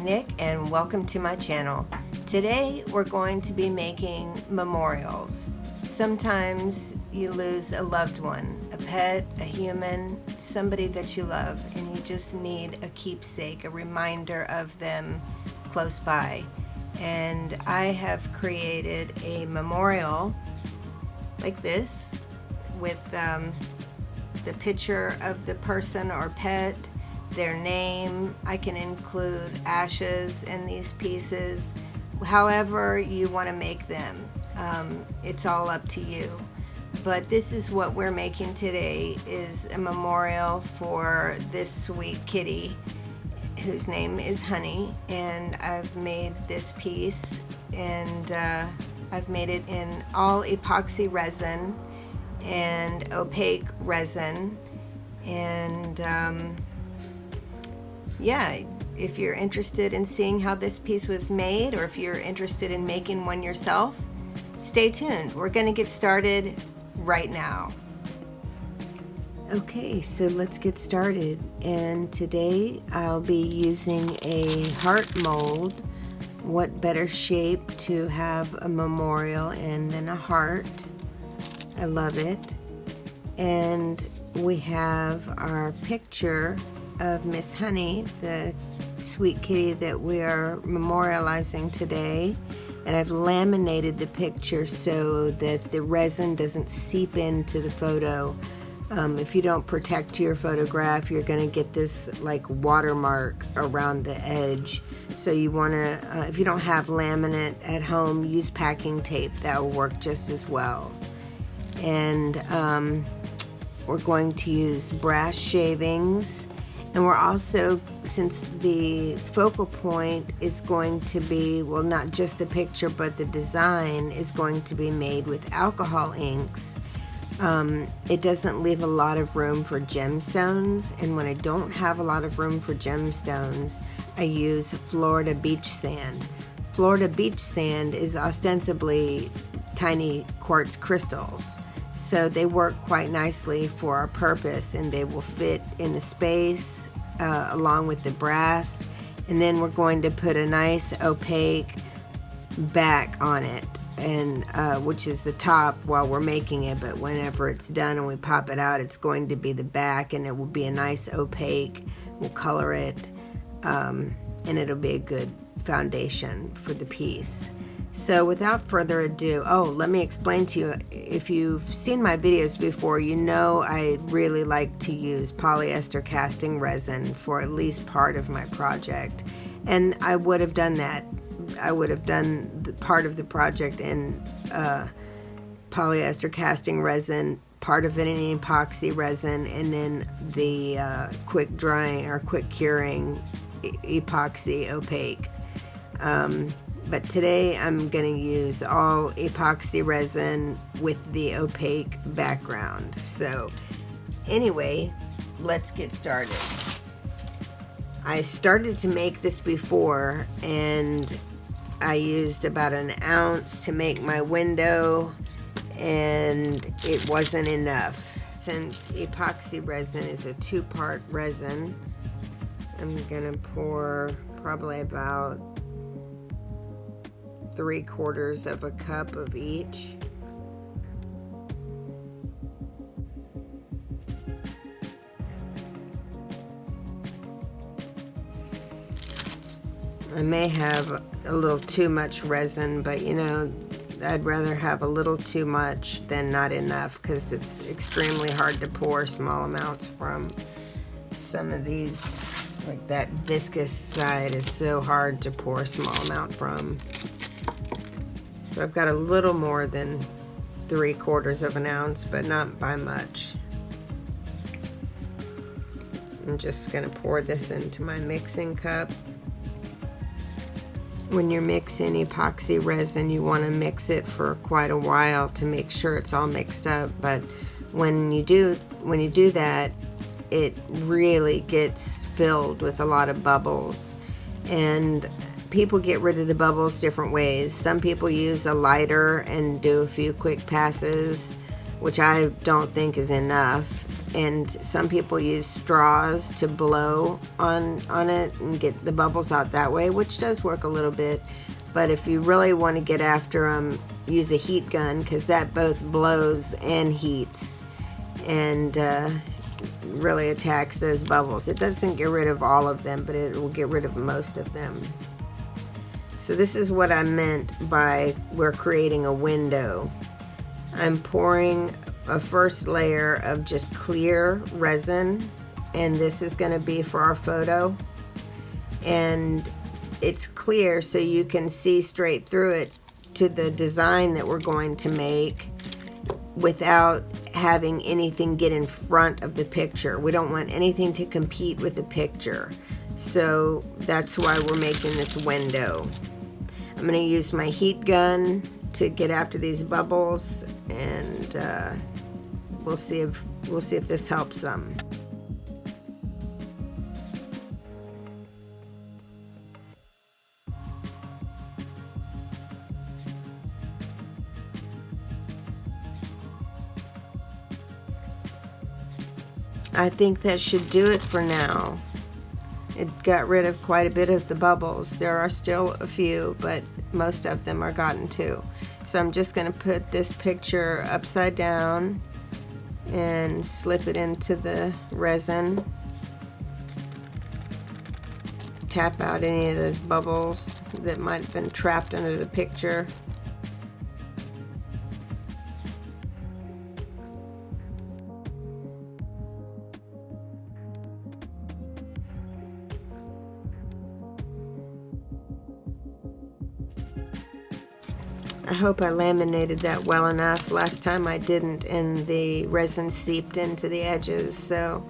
Nick and welcome to my channel. Today we're going to be making memorials. Sometimes you lose a loved one, a pet, a human, somebody that you love, and you just need a keepsake, a reminder of them close by. And I have created a memorial like this with the picture of the person or pet, their name. I can include ashes in these pieces, however you want to make them. It's all up to you. But this is what we're making today, is a memorial for this sweet kitty whose name is Honey. And I've made this piece, and I've made it in all epoxy resin and opaque resin. And yeah, if you're interested in seeing how this piece was made, or if you're interested in making one yourself, stay tuned. We're going to get started right now. Okay, so let's get started. And today I'll be using a heart mold. What better shape to have a memorial in than a heart? I love it. And we have our picture of Miss Honey, the sweet kitty that we are memorializing today. And I've laminated the picture so that the resin doesn't seep into the photo. If you don't protect your photograph, you're going to get this like watermark around the edge. So you want to, if you don't have laminate at home, use packing tape. That will work just as well. And we're going to use brass shavings. And we're also, since the focal point is going to be, well, not just the picture, but the design is going to be made with alcohol inks, it doesn't leave a lot of room for gemstones. And when I don't have a lot of room for gemstones, I use Florida beach sand. Florida beach sand is ostensibly tiny quartz crystals. So they work quite nicely for our purpose, and they will fit in the space along with the brass. And then we're going to put a nice opaque back on it, and which is the top while we're making it, but whenever it's done and we pop it out, it's going to be the back, and it will be a nice opaque. We'll color it, and it'll be a good foundation for the piece. So without further ado, let me explain to you, if you've seen my videos before, you know I really like to use polyester casting resin for at least part of my project. And I would have done that. I would have done the part of the project in polyester casting resin, part of it in epoxy resin, and then the quick drying or quick curing epoxy opaque. But today I'm going to use all epoxy resin with the opaque background. So anyway, let's get started. I started to make this before, and I used about an ounce to make my window, and it wasn't enough. Since epoxy resin is a two-part resin, I'm going to pour probably about 3/4 of a cup of each. I may have a little too much resin, but you know, I'd rather have a little too much than not enough, because it's extremely hard to pour small amounts from. Some of these, like that viscous side, is so hard to pour a small amount from. So I've got a little more than 3/4 of an ounce, but not by much. I'm just going to pour this into my mixing cup. When you're mixing epoxy resin, you want to mix it for quite a while to make sure it's all mixed up. But when you do that, it really gets filled with a lot of bubbles. And people get rid of the bubbles different ways. Some people use a lighter and do a few quick passes, which I don't think is enough. and some people use straws to blow on it and get the bubbles out that way, which does work a little bit. But if you really want to get after them, use a heat gun, because that both blows and heats and really attacks those bubbles. It doesn't get rid of all of them, but it will get rid of most of them. So this is what I meant by we're creating a window. I'm pouring a first layer of just clear resin, and this is going to be for our photo, and it's clear so you can see straight through it to the design that we're going to make without having anything get in front of the picture. We don't want anything to compete with the picture, so that's why we're making this window. I'm going to use my heat gun to get after these bubbles, and we'll see if this helps them. I think that should do it for now. It got rid of quite a bit of the bubbles. There are still a few, but most of them are gotten too. So I'm just going to put this picture upside down and slip it into the resin. Tap out any of those bubbles that might have been trapped under the picture. I hope I laminated that well enough. Last time I didn't, and the resin seeped into the edges, so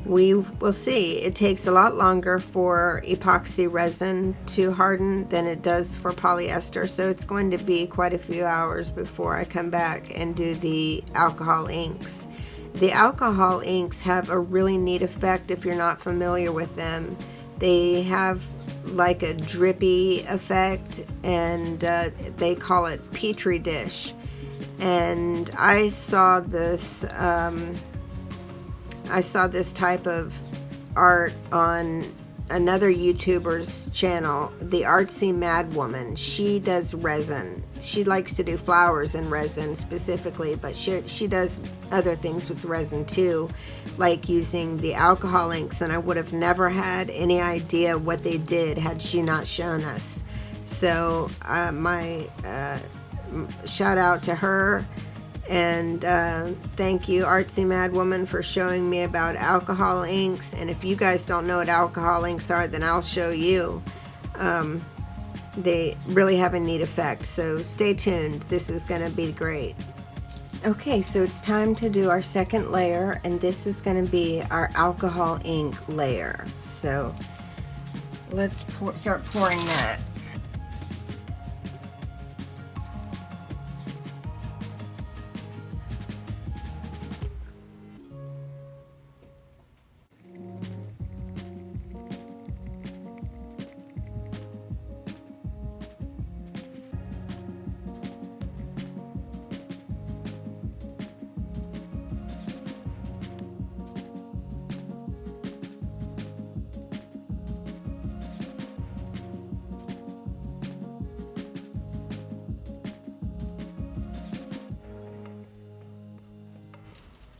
we will see. It takes a lot longer for epoxy resin to harden than it does for polyester, so it's going to be quite a few hours before I come back and do the alcohol inks. The alcohol inks have a really neat effect if you're not familiar with them. They have like a drippy effect, and they call it petri dish. And I saw this type of art on another YouTuber's channel, the Artsy Mad Woman. She does resin. She likes to do flowers in resin specifically, but she does other things with resin too, like using the alcohol inks, and I would have never had any idea what they did had she not shown us. So my shout out to her, and thank you, Artsy Mad Woman, for showing me about alcohol inks. And if you guys don't know what alcohol inks are, then I'll show you. They really have a neat effect, so stay tuned. This is going to be great. Okay, so it's time to do our second layer, and this is going to be our alcohol ink layer. So let's start pouring that.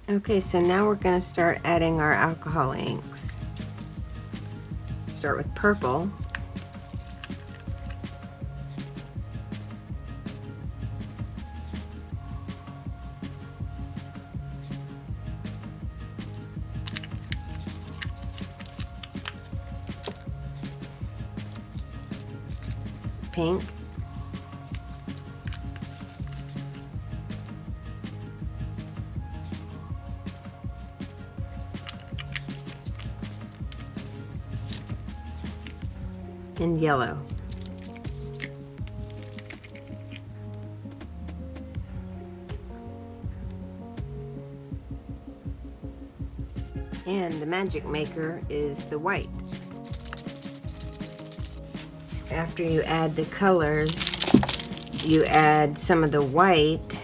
Okay, so now we're going to start adding our alcohol inks. Start with purple. Pink. And yellow. And the magic maker is the white. After you add the colors, you add some of the white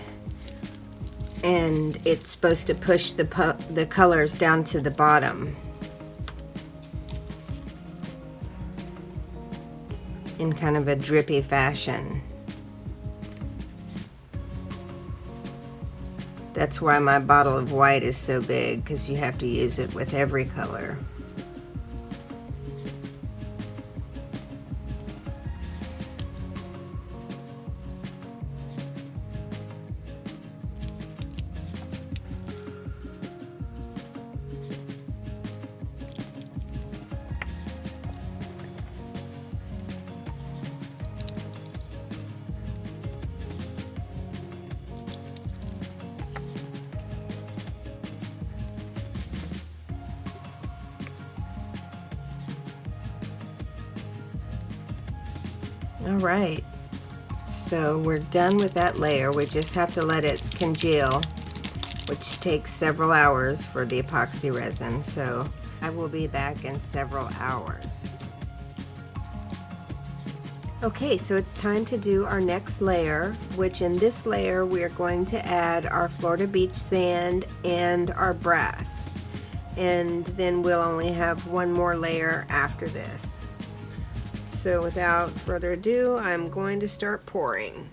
and it's supposed to push the colors down to the bottom in kind of a drippy fashion. That's why my bottle of white is so big, because you have to use it with every color. All right, so we're done with that layer. We just have to let it congeal, which takes several hours for the epoxy resin. So I will be back in several hours. Okay, so it's time to do our next layer, which in this layer we are going to add our Florida beach sand and our brass. And then we'll only have one more layer after this. So without further ado, I'm going to start pouring.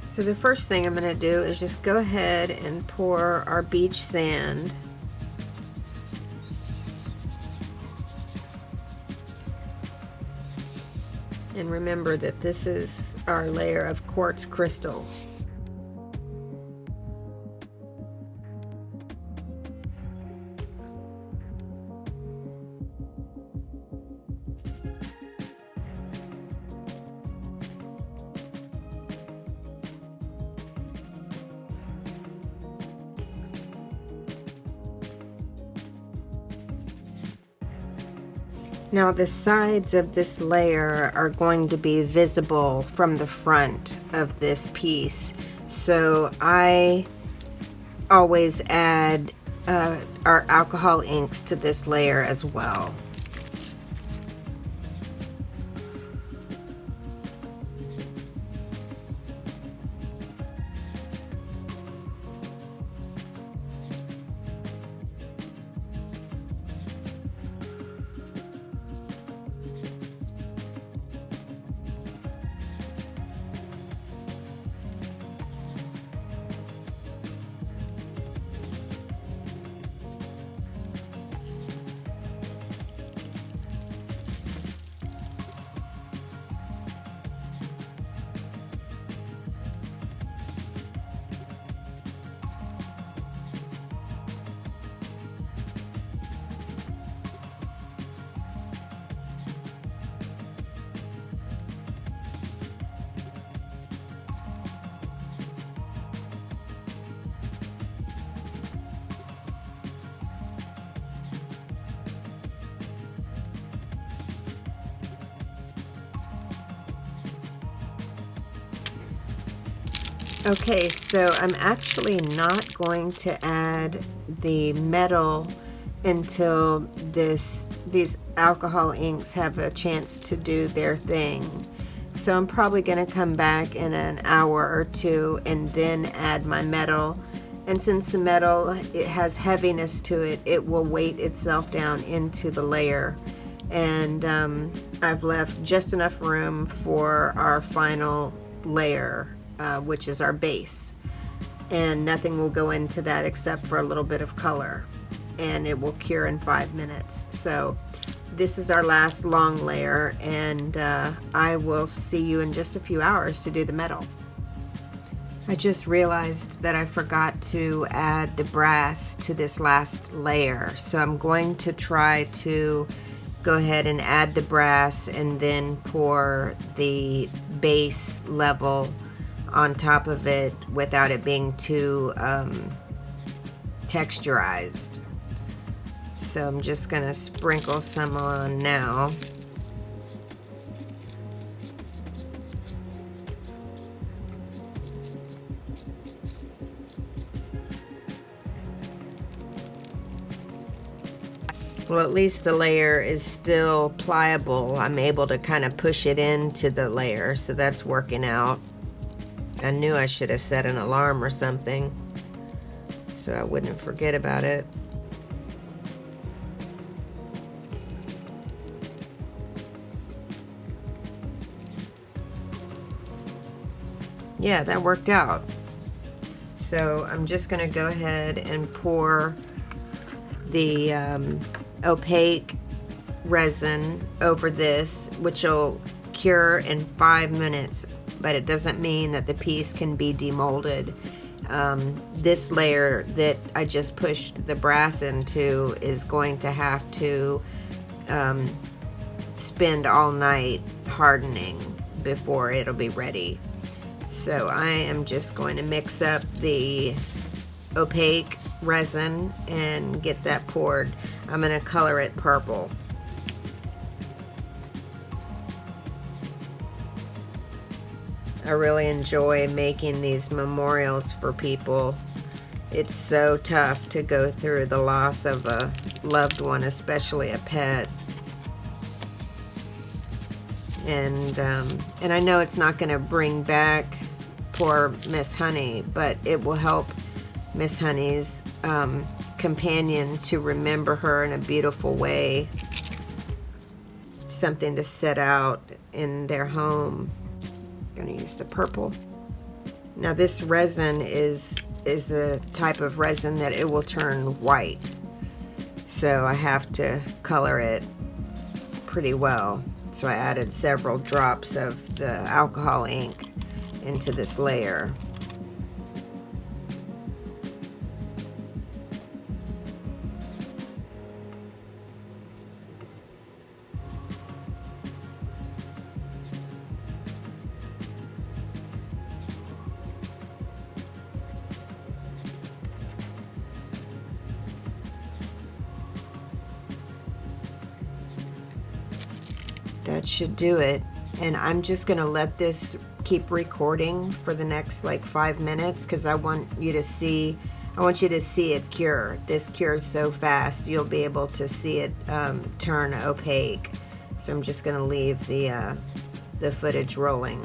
So the first thing I'm going to do is just go ahead and pour our beach sand. And remember that this is our layer of quartz crystal. Now the sides of this layer are going to be visible from the front of this piece, so I always add our alcohol inks to this layer as well. Okay, so I'm actually not going to add the metal until these alcohol inks have a chance to do their thing. So I'm probably going to come back in an hour or two and then add my metal. And since the metal, it has heaviness to it, it will weight itself down into the layer. And I've left just enough room for our final layer, which is our base. And nothing will go into that except for a little bit of color. And it will cure in 5 minutes. So this is our last long layer, and I will see you in just a few hours to do the metal. I just realized that I forgot to add the brass to this last layer, so I'm going to try to go ahead and add the brass and then pour the base level on top of it without it being too texturized. So I'm just gonna sprinkle some on now. Well, at least the layer is still pliable. I'm able to kind of push it into the layer, so that's working out. I knew I should have set an alarm or something so I wouldn't forget about it. Yeah, that worked out. So I'm just gonna go ahead and pour the opaque resin over this, which will cure in 5 minutes, but it doesn't mean that the piece can be demolded. This layer that I just pushed the brass into is going to have to spend all night hardening before it'll be ready. So I am just going to mix up the opaque resin and get that poured. I'm going to color it purple. I really enjoy making these memorials for people. It's so tough to go through the loss of a loved one, especially a pet. And I know it's not going to bring back poor Miss Honey, but it will help Miss Honey's companion to remember her in a beautiful way. Something to set out in their home. I'm going to use the purple. Now this resin is the type of resin that it will turn white, so I have to color it pretty well. So I added several drops of the alcohol ink into this layer. That should do it, and I'm just gonna let this keep recording for the next like 5 minutes because I want you to see it cure. This cures so fast you'll be able to see it turn opaque. So I'm just gonna leave the footage rolling.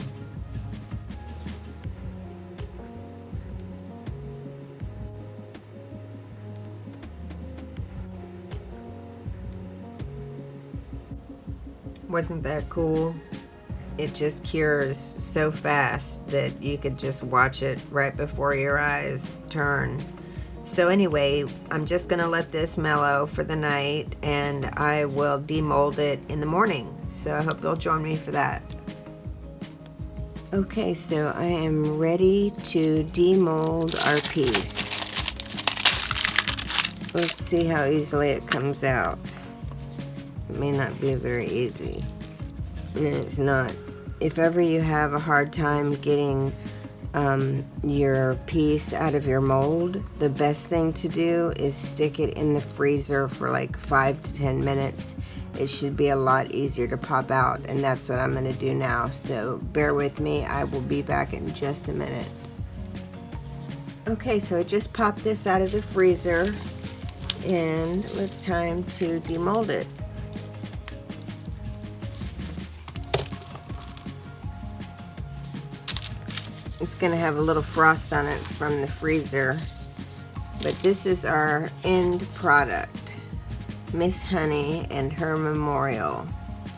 Wasn't that cool? It just cures so fast that you could just watch it right before your eyes turn. So anyway, I'm just gonna let this mellow for the night and I will demold it in the morning. So I hope you'll join me for that. Okay, so I am ready to demold our piece. Let's see how easily it comes out. It may not be very easy. And it's not. If ever you have a hard time getting your piece out of your mold, the best thing to do is stick it in the freezer for like 5 to 10 minutes. It should be a lot easier to pop out, and that's what I'm going to do now. So bear with me. I will be back in just a minute. Okay, so I just popped this out of the freezer, and it's time to demold it. It's going to have a little frost on it from the freezer, but this is our end product, Miss Honey and her memorial.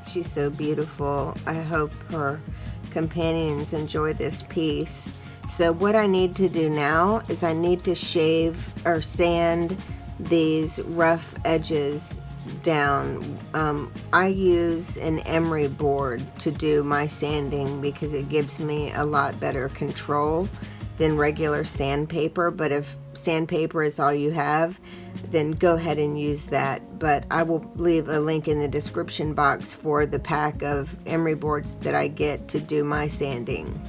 She's so beautiful. I hope her companions enjoy this piece. So what I need to do now is I need to shave or sand these rough edges down. I use an emery board to do my sanding because it gives me a lot better control than regular sandpaper. But if sandpaper is all you have, then go ahead and use that. But I will leave a link in the description box for the pack of emery boards that I get to do my sanding.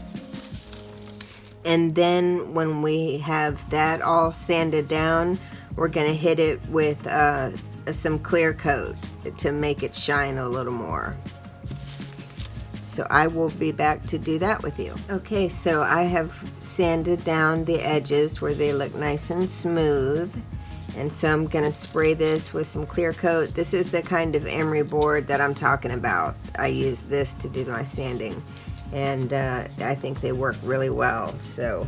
And then when we have that all sanded down, we're going to hit it with some clear coat to make it shine a little more. So I will be back to do that with you. Okay, so I have sanded down the edges where they look nice and smooth. And so I'm going to spray this with some clear coat. This is the kind of emery board that I'm talking about. I use this to do my sanding. And I think they work really well. So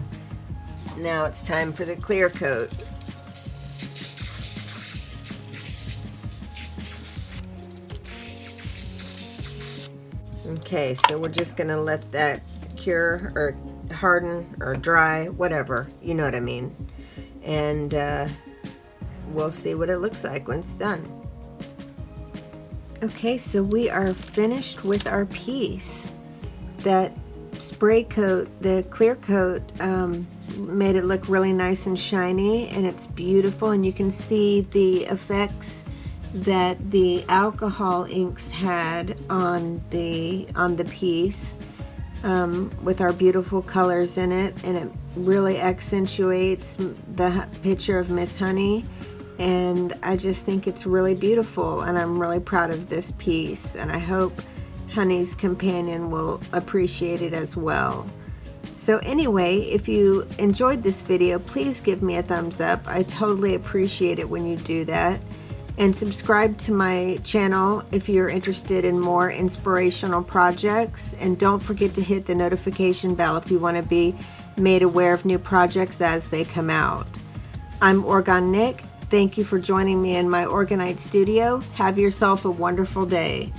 now it's time for the clear coat. Okay, so we're just gonna let that cure or harden or dry, whatever, you know what I mean. And we'll see what it looks like when it's done. Okay, so we are finished with our piece. That spray coat, the clear coat, made it look really nice and shiny, and it's beautiful, and you can see the effects that the alcohol inks had on the piece with our beautiful colors in it, and it really accentuates the picture of Miss Honey. And I just think it's really beautiful, and I'm really proud of this piece, and I hope Honey's companion will appreciate it as well. So anyway, if you enjoyed this video, please give me a thumbs up. I totally appreciate it when you do that. And subscribe to my channel if you're interested in more inspirational projects. And don't forget to hit the notification bell if you want to be made aware of new projects as they come out. I'm Orgone Nick. Thank you for joining me in my Orgonite studio. Have yourself a wonderful day.